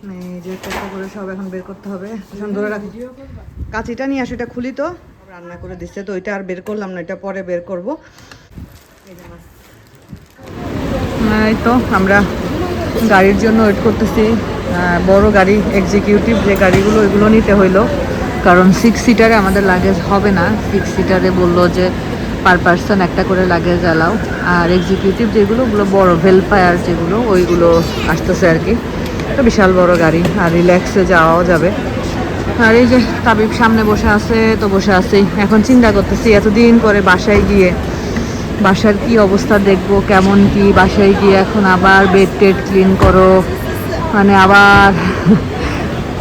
এই যে কষ্ট করে সব এখন বের করতে হবে। ধরে রাখো, কাঁচিটা নিয়ে আসো, এটা খুলি তো। রান্না করে দিচ্ছে তো, ওইটা আর বের করলাম না, এটা পরে বের করব। এই তো আমরা গাড়ির জন্য ওয়েট করতেছি। বড় গাড়ি এক্সিকিউটিভ যে গাড়িগুলো, ওইগুলো নিতে হইলো, কারণ 6 সিটারে আমাদের লাগেজ হবে না। 6 সিটারে বললো যে পার পার্সন একটা করে লাগেজ অ্যালাউ। আর এক্সিকিউটিভ যেগুলো, ওগুলো বড় ভেলফায়ার যেগুলো, ওইগুলো আসতেছে আর কি। তো বিশাল বড় গাড়ি, আর রিল্যাক্সে যাওয়াও যাবে। আর এই যে তাবিব সামনে বসে আছে, তো বসে আছেই। এখন চিন্তা করতেছি এতদিন পরে বাসায় গিয়ে বাসার কি অবস্থা দেখবো, কেমন কি। বাসায় গিয়ে এখন আবার বেড টেড ক্লিন করো, মানে আবার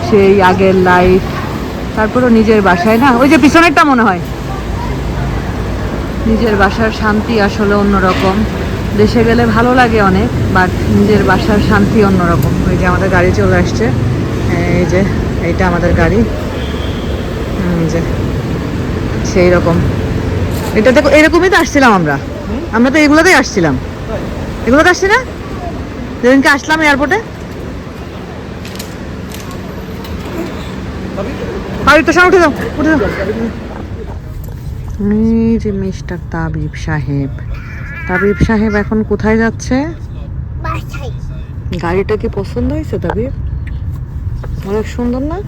সেই আগের লাইফ। তারপরও নিজের বাসায় না, ওই যে পিছনেরটা মনে হয়, নিজের বাসার শান্তি আসলে অন্যরকম। দেশে গেলে ভালো লাগে অনেক, বাট নিজের বাসার শান্তি অন্যরকম। ওই যে আমাদের গাড়ি চলে আসছে, এই যে এইটা আমাদের গাড়ি, যে সেই রকম। এটা দেখো, এরকমই তো আসছিলাম আমরা তো এগুলোতেই আসছিলাম। এগুলোতে আসছি না যেদিনকে আসলাম এয়ারপোর্টে। উঠে যাও, উঠে যাও। এই যে মিস্টার তাবিব সাহেব, তাবিব সাহেব এখন কোথায় যাচ্ছে? গাড়িটা কি পছন্দ হয়েছে তাবিব? অনেক সুন্দর না?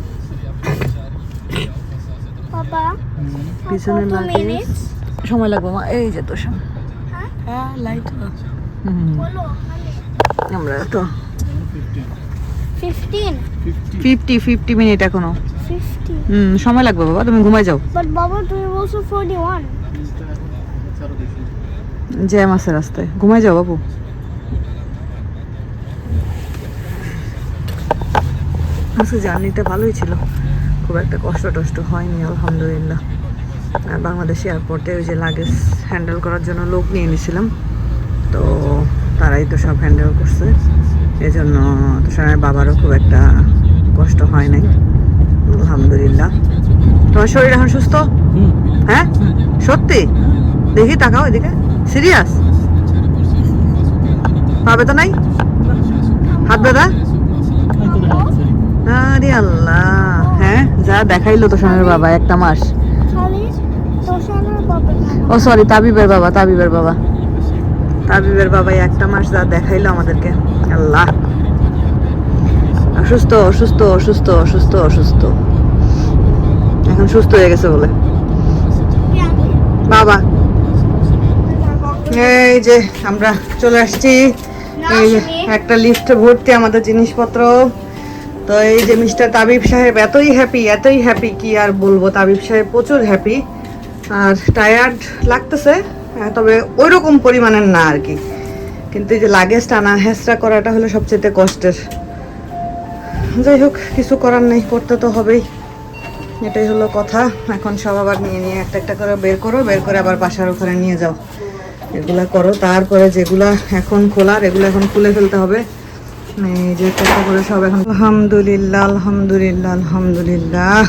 পিছনে লাগেজ সময় লাগবে মা। এই যে তো লাইট, আমরা তো 50 মিনিট এখনো। সময় লাগবে বাবা, তুমি ঘুমাই যাও। জ্যাম আছে রাস্তায়, ঘুমাই যাও বাবু। আচ্ছা, জার্নিটা ভালোই ছিল, খুব একটা কষ্ট টষ্ট হয়নি আলহামদুলিল্লাহ। বাংলাদেশ এয়ারপোর্টে ওই যে লাগেজ হ্যান্ডেল করার জন্য লোক নিয়ে নিয়েছিলাম, তো তারাই তো সব হ্যান্ডেল করছে। এই জন্য তুষারের বাবারও খুব একটা কষ্ট হয় নাই আলহামদুলিল্লাহ। তোমার শরীর এখন সুস্থ? হ্যাঁ সত্যি? দেখি তাকাও এদিকে, সিরিয়াস? পা ব্যথা নাই? হাত ব্যথা? আরে আল্লাহ। হ্যাঁ, যা দেখাইলো তুষারের বাবা, একটা মাস। ও সরি, তাবিবের বাবা, তাবিবের বাবাই একটা মাস যা দেখাইলো আমাদেরকে। আল্লাহ, অসুস্থ অসুস্থ অসুস্থ অসুস্থ অসুস্থ, এখন সুস্থ হয়ে গেছে বলে বাবা। এই যে আমরা চলে আসছি, এই একটা লিফট ভর্তি আমাদের জিনিসপত্র। তো এই যে মিস্টার তাবিব সাহেব এতই হ্যাপি কি আর বলবো। তাবিব সাহেব প্রচুর হ্যাপি, আর টায়ার্ড লাগতেছে, তবে ওই রকম পরিমাণের না আর কি। কিন্তু এই যে লাগেজ টানা হেঁচড়া করাটা হলো সবচেয়ে কষ্টের। যাই হোক, কিছু করার নেই, করতে তো হবেই, এটাই হলো কথা। এখন সব আবার নিয়ে একটা একটা করে বের করে আবার বাসার ওখানে নিয়ে যাও, এগুলা করো। তারপরে যেগুলা এখন খোলার, এগুলো এখন খুলে ফেলতে হবে। এই যে কত করে সব এখন। আলহামদুলিল্লাহ আলহামদুলিল্লাহ আলহামদুলিল্লাহ।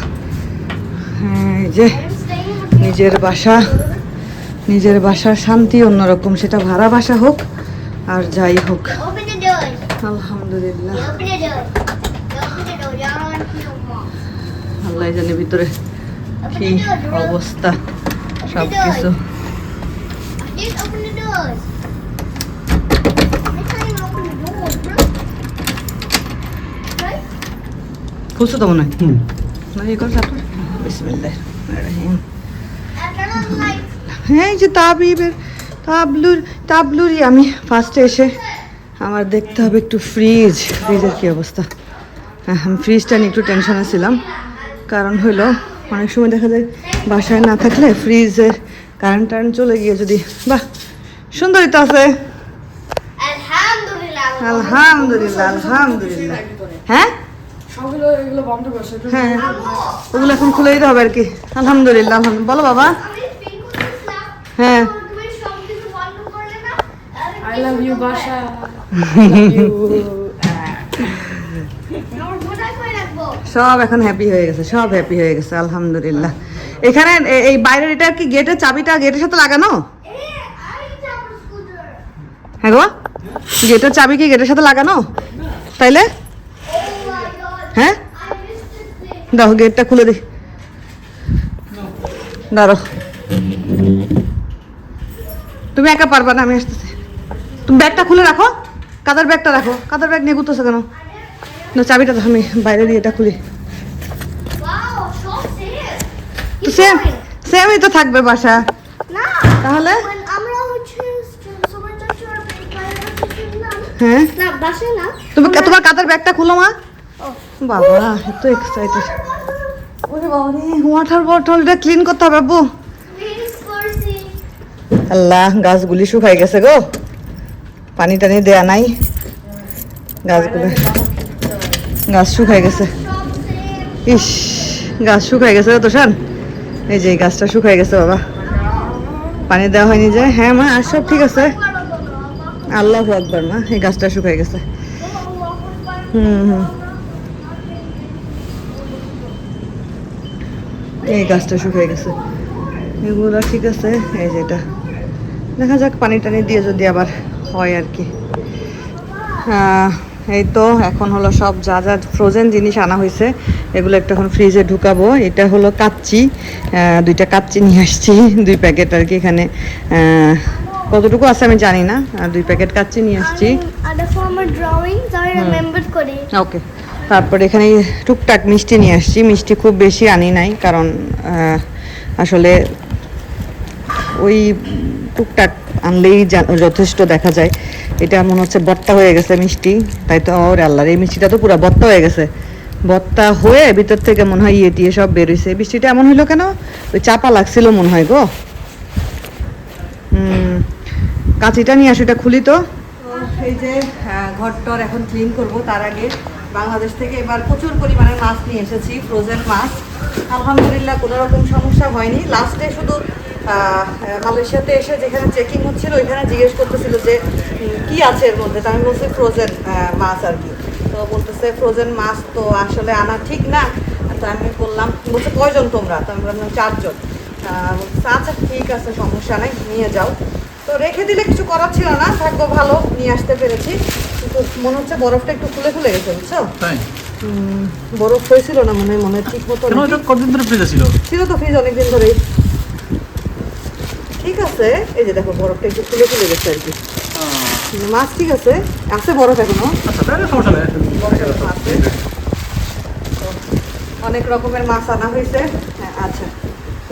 এই যে নিজের বাসার শান্তি অন্যরকম, সেটা ভাড়া বাসা হোক আর যাই হোক আলহামদুলিল্লাহ। আল্লাহ জানে ভিতরে কি অবস্থা সব কিছু। খুলছো তো মনে হয়। হ্যাঁ, এই যে তাবলুরই আমি ফার্স্টে এসে আমার দেখতে হবে একটু ফ্রিজের কি অবস্থা। হ্যাঁ, আমি ফ্রিজটা নিয়ে একটু টেনশনে ছিলাম, কারণ হলো অনেক সময় দেখা যায় বাসায় না থাকলে ফ্রিজের কারেন্ট চলে গিয়ে যদি। বাহ, সুন্দরই তো আছে। আলহামদুলিল্লাহ আলহামদুলিল্লাহ। হ্যাঁ হ্যাঁ, ওগুলো এখন খুলে দিতে হবে আর কি। আলহামদুলিল্লাহ বলো বাবা। হ্যাঁ, I love you বাসা। সব এখন হ্যাপি হয়ে গেছে আলহামদুলিল্লাহ। এখানে এই বাইরের এটা কি গেটের চাবিটা গেটের সাথে লাগানো? হ্যাঁ গো, গেটের চাবি কি গেটের সাথে লাগানো? তাইলে হ্যাঁ দাও গেটটা খুলে দি দাঁড়ো তুমি একা পারবা না আমি আসতেছি তুমি ব্যাগটা খুলে রাখো কাদার ব্যাগটা রাখো কাদার ব্যাগ নিয়ে ঘুরতেছো কেন না চাবিটা দাও আমি বাইরে দিয়ে এটা খুলি Wow, so safe. তো সেম সেমই তো থাকবে বাসা না তাহলে when আমরা হচ্ছে সবার চাচু আর না হ্যাঁ না বাসে না তুমি তোমার কাদার ব্যাগটা খুলো মা ও বাবা এত এক্সাইটেড ওরে বাবা রে ওয়াটার বটলটা ক্লিন করতে হবে বাবু প্লিজ করছি আল্লাহ গাছগুলি শুকাই গেছে গো পানি টানি দেয়া নাই গাছগুলো গাছ শুকাই গেছে সব সেফ ইস গাছ শুকাই গেছে তো শান এই যে এই গাছটা শুকাই গেছে বাবা পানি দেওয়া হয়নি যে হ্যাঁ মা আর সব ঠিক আছে আল্লাহ আকবার মা এই গাছটা শুকাই গেছে হুম এই গাছটা শুকিয়ে গেছে এগুলো ঠিক আছে এই যেটা দেখা যাক পানি টানি দিয়ে যদি আবার হয় আর কি এই তো এখন হলো সব যা যা ফ্রোজেন জিনিস আনা হয়েছে এগুলো একটু এখন ফ্রিজে ঢুকাবো এটা হলো কাচ্চি দুইটা কাচ্চি নিয়ে আসছি 2 প্যাকেট আর কি এখানে কতটুকু আছে আমি জানি না 2 প্যাকেট কাচ্চি নিয়ে আসছি আর দেখো আমার ড্রয়িংস আমি রিমেম্বার করি ওকে তারপর এখানে টুকটাক মিষ্টি নিয়ে আসছি মিষ্টি খুব বেশি আনি নাই কারণ আসলে ওই টুকটাক আনলেই যথেষ্ট দেখা যায় এটা মনে হচ্ছে বত্তা হয়ে গেছে মিষ্টি তাই তো ওর আল্লাহর এই মিষ্টিটা তো পুরো বত্তা হয়ে গেছে বত্তা হয়ে ভিতর থেকে মনে হয় ইয়ে টিয়ে সব বেরোইছে মিষ্টিটা এমন হইলো কেন ওই চাপা লাগছিল মনে হয় গো কাঁচিটা নিয়ে আসো এটা খুলি তো এই যে ঘরটর এখন ক্লিন করব তার আগে বাংলাদেশ থেকে এবার প্রচুর পরিমাণে মাছ নিয়ে এসেছি ফ্রোজেন মাছ আলহামদুলিল্লাহ কোনো রকম সমস্যা হয়নি লাস্টে শুধু মালয়েশিয়াতে এসে যেখানে চেকিং হচ্ছিল ওইখানে জিজ্ঞেস করতেছিল যে কি আছে এর মধ্যে তো আমি বলছি ফ্রোজেন মাছ আর কি তো বলতেছে ফ্রোজেন মাছ তো আসলে আনা ঠিক না তো আমি বললাম বলছে কয়জন তোমরা তো আমি বললাম 4 জন বলছে আচ্ছা ঠিক আছে সমস্যা নাই নিয়ে যাও তো রেখে দিলে কিছু করার ছিল না ভাগ্য ভালো নিয়ে আসতে পেরেছি কিন্তু মনে হচ্ছে বরফটা একটু খুলে খুলে গেছে বুঝছো তাই বরফ হয়েছিল না মনে হয় ঠিক মতো কেন এটা কতদিন ধরে ফ্রিজে ছিল ছিল তো ফ্রিজ অনেকদিন ধরেই ঠিক আছে এই যে দেখো বরফটা একটু খুলে খুলে গেছে আর কি মাছ ঠিক আছে আছে বরফ এখনো আচ্ছা তাহলে সমস্যা নেই বরফ এখনো আছে তো অনেক রকমের মাছ আনা হয়েছে হ্যাঁ আচ্ছা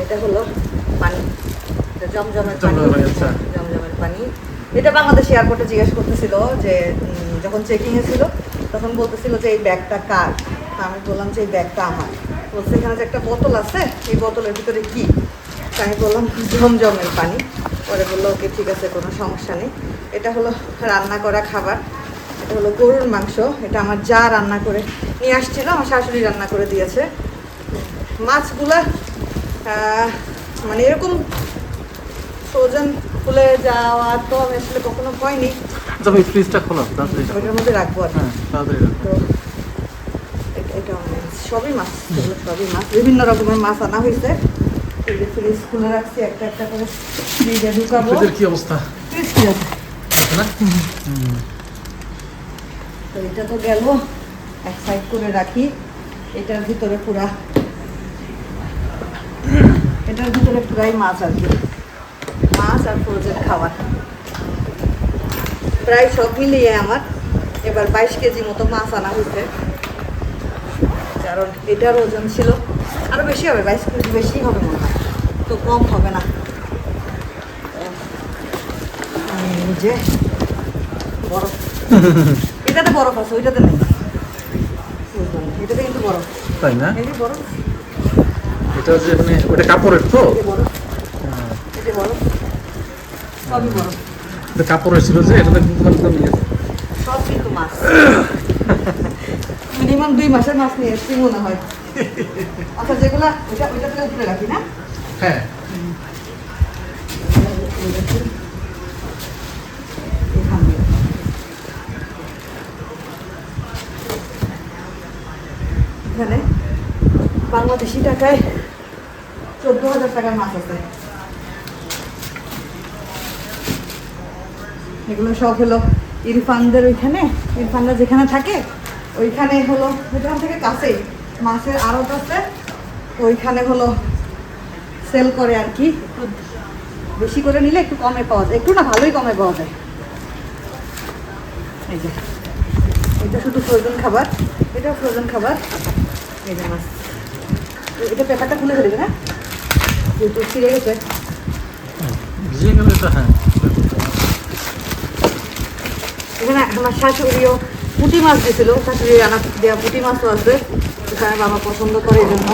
এটা হলো পানি এটা জমজমের পানি আচ্ছা জমজমের পানি এটা বাংলাদেশ এয়ারপোর্টে জিজ্ঞেস করতেছিল যে যখন চেকিংয়ে ছিল তখন বলতেছিল যে এই ব্যাগটা কার তা আমি বললাম যে এই ব্যাগটা আমার বলছে এখানে যে একটা বোতল আছে এই বোতলের ভিতরে কি তাই আমি বললাম জমজমের পানি পরে বললো ওকে ঠিক আছে কোনো সমস্যা নেই এটা হলো রান্না করা খাবার এটা হলো গরুর মাংস এটা আমার যা রান্না করে নিয়ে আসছিল আমার শাশুড়ি রান্না করে দিয়েছে মাছগুলা মানে এরকম ফ্রোজেন খুলে যাওয়া তো আমি আসলে কখনো হয়নি তবে ফ্রিজটা খোলা তাড়াতাড়ি ওইটার মধ্যে রাখবো আর কি। হ্যাঁ তাড়াতাড়ি তো এটা সবই মাছ এগুলো সবই মাছ বিভিন্ন রকমের মাছ আনা হয়েছে এই যে ফ্রিজ খুলে রাখছি একটা একটা করে ফ্রিজে ঢুকাবো ফ্রিজের কি অবস্থা ফ্রিজ কি আছে আছে না তো এটা তো গেল এক সাইড করে রাখি এটার ভিতরে পুরাই মাছ আর কি মাছ আর ফ্রোজেন খাবার প্রায় সব মিলিয়ে আমার এবার 22 কেজি মতো মাছ আনা হয়েছে কারণ এটার ওজন ছিল আরো বেশি হবে 22 কেজি বেশি হবে মনে হয় তো কম হবে না এই যে বরফ এটাতে বরফ আছে ওইটাতে নেই বুঝলাম না, এটাতে কিন্তু বরফ তাই না এই যে বরফ এটা যে মানে ওটা কাপড়ের তো এই যে বরফ এই যে বরফ সবই বরফ এটা কাপড়ের ছিল যে এটাতে কিন্তু মানে কম নিয়েছে সব কিন্তু মাছ মিনিমাম 2 মাসের মাছ নিয়ে এসছি মনে হয় আচ্ছা যেগুলা ওইটাতে উপরে রাখি না হ্যাঁ এখানে বাংলাদেশি টাকায় 14,000 টাকার মাছ আছে এগুলো সব হলো ইরফানদের ওইখানে ইরফানরা যেখানে থাকে ওইখানে হলো ওইখান থেকে কাছেই মাছের আড়ত আছে, ওইখানে হলো সেল করে আর কি। একটু বেশি করে নিলে একটু কমে পাওয়া যায়, একটু না ভালোই কমে পাওয়া যায়। এই যে এটা শুধু ফ্রোজেন খাবার, এটাও ফ্রোজেন খাবার। এই যে মাছ, এটা পেপারটা খুলে ফেলবে না, যেহেতু ছিঁড়ে গেছে। ভিজে গেলে এটা হ্যাঁ। এখানে আমার শাশুড়িও পুঁটি মাছ দিয়েছিল, শাশুড়ি রান্না দেওয়া পুঁটি মাছও আছে, এখানে বাবা পছন্দ করে এই জন্য।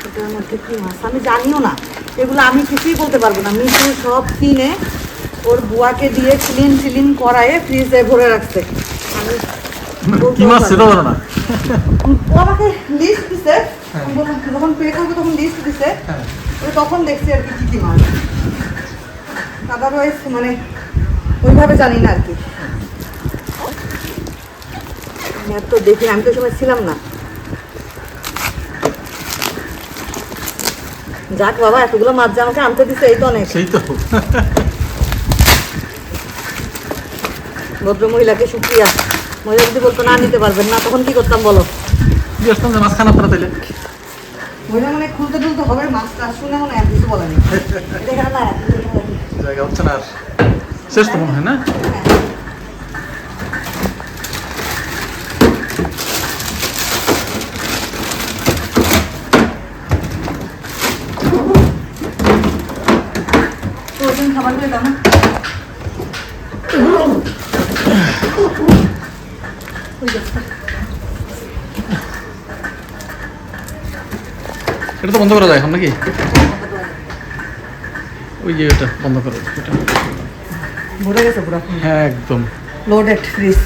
এটার মধ্যে কী মাছ আমি জানিও না, এগুলো আমি কিছুই বলতে পারবো না। মিশু সব কিনে ওর বুয়াকে দিয়ে ক্লিন করায়ে ফ্রিজে ভরে রাখছে। আমি কি মাছ ছিল বলো না? ও আমাকে লিস্ট দিছে, যখন পে করবো তখন লিস্ট দিছে, তখন দেখছি আর কি কী কী মাছ। আদারওয়াইজ মানে ওইভাবে জানি না আর কি। তো দেখি, আমি তো সময় ছিলাম না। যাক বাবা, এতগুলো মাছ যে আমাকে আনতে দিচ্ছে, এই তো অনেক। সেই তো ভদ্র মহিলাকে শুক্রিয়া। মহিলা যদি বলতো না নিতে পারবেন না, তখন কি করতাম বলো? দিয়ে আসতাম যে মাছ খানা করে তাইলে। মহিলা মানে খুলতে টুলতে হবে, মাছটা শুনে মনে হয় কিছু বলেনি। এখানে না জায়গা হচ্ছে না আর, শেষ তো মনে হয় না? ফ্রোজেন খাবারগুলো দাও না। এটা তো বন্ধ করা যায় এখন নাকি? ওই যে এটা বন্ধ করা যায় এটা। ভরে গেছে পুরো, হ্যাঁ একদম লোডেড ফ্রিজ।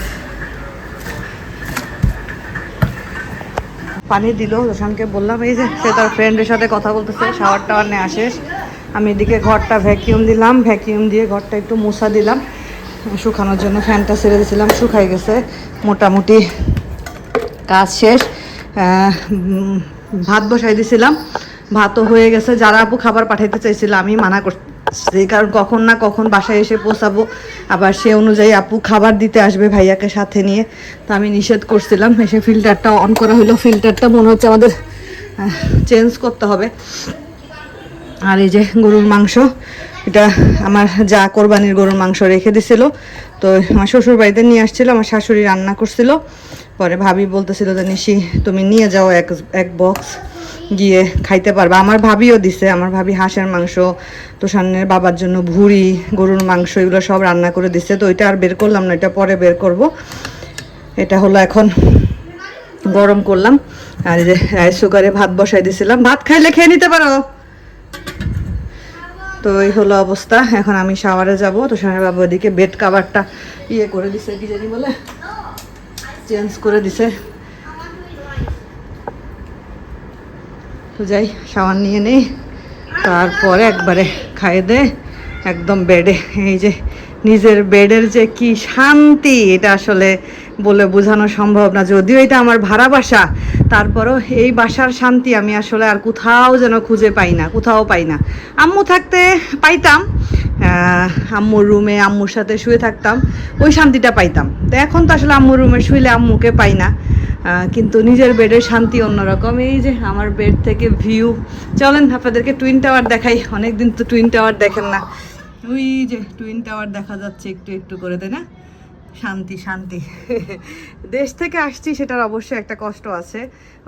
পানি দিল, রোশানকে বললাম এই যে সে তার ফ্রেন্ডের সাথে কথা বলতেছে, শাওয়ার টাওয়ার নেওয়া শেষ। আমি এদিকে ঘরটা ভ্যাকিউম দিলাম, ভ্যাকিউম দিয়ে ঘরটা একটু মোছা দিলাম শুকানোর জন্য। ফ্যানটা ছেড়ে দিয়েছিলাম, শুকাই গেছে মোটামুটি, কাজ শেষ। ভাত বসাই দিয়েছিলাম, ভাতও হয়ে গেছে। যারা আপু খাবার পাঠাইতে চাইছিল আমি মানা করছি, কারণ কখন না কখন বাসায় এসে পৌঁছাবো, আবার সে অনুযায়ী আপু খাবার দিতে আসবে ভাইয়াকে সাথে নিয়ে, তো আমি নিষেধ করছিলাম। এসে ফিল্টারটা অন করা হলো, ফিল্টারটা মনে হচ্ছে আমাদের চেঞ্জ করতে হবে। আর এই যে গরুর মাংস, এটা আমার যা কোরবানির গরুর মাংস রেখে দিছিল, তো আমার শ্বশুর বাড়িতে নিয়ে আসছিল, আমার শাশুড়ি রান্না করছিল। পরে ভাবি বলতেছিল যে নিশি তুমি নিয়ে যাও এক বক্স, গিয়ে খাইতে পারবা। আমার ভাবিও দিছে, আমার ভাবি হাঁসের মাংস, তোষানের বাবার জন্য ভুড়ি, গরুর মাংস, এগুলো সব রান্না করে দিছে। তো এটা আর বের করলাম না, এটা পরে বের করব। এটা হলো এখন গরম করলাম। আর এই যে রাইস কুকারে ভাত বসাই দিছিলাম, ভাত খাইলে খেয়ে নিতে পারো। তো এই হলো অবস্থা। এখন আমি শাওয়ারে যাব। তোষানের বাবা ওদিকে বেড কাভারটা ইয়ে করে দিছে, কি জানি বলে, চেঞ্জ করে দিছে। তো যাই, শাওয়ার নিয়ে নেই, তারপরে একবারে খাইয়ে দে একদম বেডে। এই যে নিজের বেডের যে কি শান্তি, এটা আসলে বলে বোঝানো সম্ভব না। যদিও এটা আমার ভাড়া বাসা, তারপরও এই বাসার শান্তি আমি আসলে আর কোথাও যেন খুঁজে পাই না, কোথাও পাই না। আম্মু থাকতে পাইতাম, আম্মুর রুমে আম্মুর সাথে শুয়ে থাকতাম, ওই শান্তিটা পাইতাম। তো এখন তো আসলে আম্মুর রুমে শুইলে আম্মুকে পাই না, কিন্তু নিজের বেডের শান্তি অন্যরকম। এই যে আমার বেড থেকে ভিউ, চলেন আপনাদেরকে টুইন টাওয়ার দেখাই। অনেকদিন তো টুইন টাওয়ার দেখেন না। ওই যে টুইন টাওয়ার দেখা যাচ্ছে একটু একটু করে, তাই না? শান্তি শান্তি। দেশ থেকে আসছি, সেটার অবশ্যই একটা কষ্ট আছে,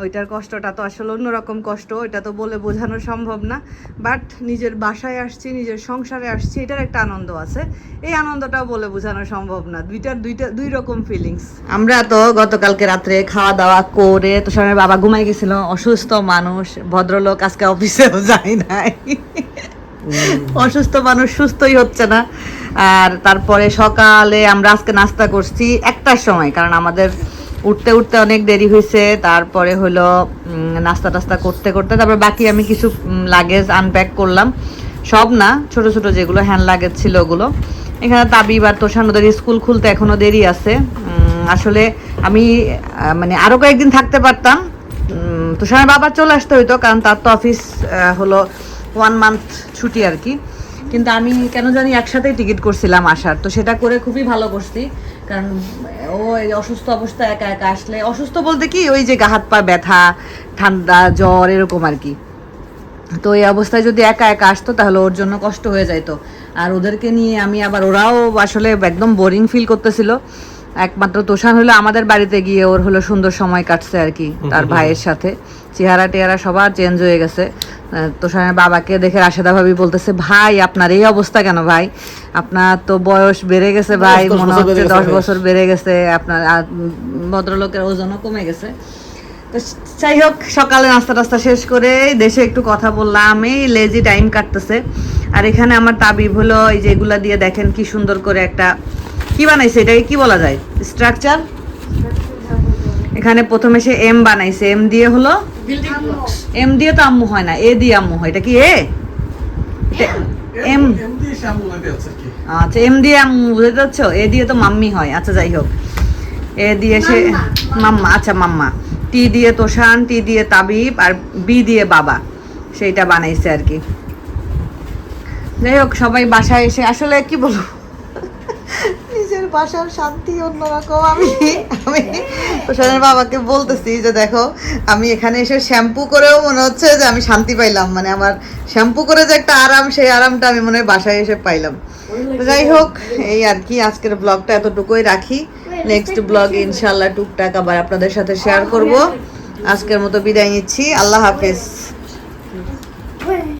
ওইটার কষ্টটা তো আসলে অন্যরকম কষ্ট, এটা তো বলে বোঝানো সম্ভব না। বাট নিজের বাসায় আসছি, নিজের সংসারে আসছি, এটার একটা আনন্দ আছে, এই আনন্দটাও বলে বোঝানো সম্ভব না। দুই রকম ফিলিংস। আমরা তো গতকালকে রাত্রে খাওয়া দাওয়া করে তোষানের বাবা ঘুমাই গেছিল, অসুস্থ মানুষ, ভদ্রলোক আজকে অফিসেও যায় নাই। অসুস্থ মানুষ সুস্থই হচ্ছে না। আর তারপরে সকালে আমরা আজকে নাস্তা করছি 1টার সময়, কারণ আমাদের উঠতে উঠতে অনেক দেরি হয়েছে। তারপরে হলো নাস্তা টাস্তা করতে করতে তারপর বাকি আমি কিছু লাগেজ আনপ্যাক করলাম, সব না, ছোট ছোট যেগুলো হ্যান্ড লাগেজ ছিল ওগুলো। এখানে তাবি বা তোষান ওদের স্কুল খুলতে এখনো দেরি আছে। আসলে আমি মানে আরও কয়েকদিন থাকতে পারতাম, তোষানের বাবা চলে আসতে হইতো, কারণ তার তো অফিস হলো 1 মান্থ ছুটি আর কি। কিন্তু আমি কেন জানি একসাথেই টিকিট করছিলাম আসার, তো সেটা করে খুবই ভালো করছি। কারণ ও এই অসুস্থ অবস্থা একা একা আসলে, অসুস্থ বলতে কি ওই যে গা হাত পা ব্যথা, ঠান্ডা, জ্বর এরকম আর কি। তো এই অবস্থায় যদি একা একা আসতো তাহলে ওর জন্য কষ্ট হয়ে যাইতো। আর ওদেরকে নিয়ে আমি আবার, ওরাও আসলে একদম বোরিং ফিল করতেছিল। একমাত্র তোষান হলো আমাদের বাড়িতে গিয়ে ওর হলো সুন্দর সময় কাটছে আর কি, তার ভাইয়ের সাথে। চেহারা টেহারা সবার চেঞ্জ হয়ে গেছে। তোষানের বাবাকে দেখে রাশেদা ভাবি বলতেছে, ভাই আপনার এই অবস্থা কেন ভাই? আপনার তো বয়স বেড়ে গেছে ভাই, 10 মনে বছর হচ্ছে বেড়ে 10 গেছে। বছর বেড়ে গেছে আপনার। ভদ্রলোকের ওজনও কমে গেছে। তো যাই হোক, সকালে নাস্তা টাস্তা শেষ করে দেশে একটু কথা বললাম, এই লেজি টাইম কাটতেছে। আর এখানে আমার তাবিব হলো এই যে এগুলা দিয়ে দেখেন কি সুন্দর করে একটা কি বানাইছে, এটাকে কি বলা যায়, স্ট্রাকচার। এখানে প্রথমে সে এম বানাইছে, এম দিয়ে হলো, Building blocks. এম দিয়ে তো আম্মু হয় না, এ দিয়ে আম্মু হয়। এটা কি এ? এম। এমনি শ্যাম্পু হইতে আছে আর কি। আচ্ছা, এম দিয়ে আম্মু বুঝতে পারছো, এ দিয়ে তো মাম্মি হয়। আচ্ছা যাই হোক, এ দিয়ে সে মাম্মা, আচ্ছা মাম্মা। টি দিয়ে তোষান, টি দিয়ে তাবিব, আর বি দিয়ে বাবা, সেইটা বানাইছে আর কি। যাই হোক, সবাই বাসায় এসে আসলে কি বলবো, নিজের বাসার শান্তি অন্যরকম। আমি তোষানের বাবাকে বলতেছি যে দেখো, আমি এখানে এসে শ্যাম্পু করেও মনে হচ্ছে যে আমি শান্তি পাইলাম, মানে আমার শ্যাম্পু করে যে একটা আরাম, সেই আরামটা আমি মনে হয় বাসায় এসে পাইলাম। তো যাই হোক, এই আর কি, আজকের ব্লগটা এতটুকুই রাখি। নেক্সট ব্লগে ইনশাল্লাহ টুকটাক আবার আপনাদের সাথে শেয়ার করব। আজকের মতো বিদায় নিচ্ছি, আল্লাহ হাফেজ।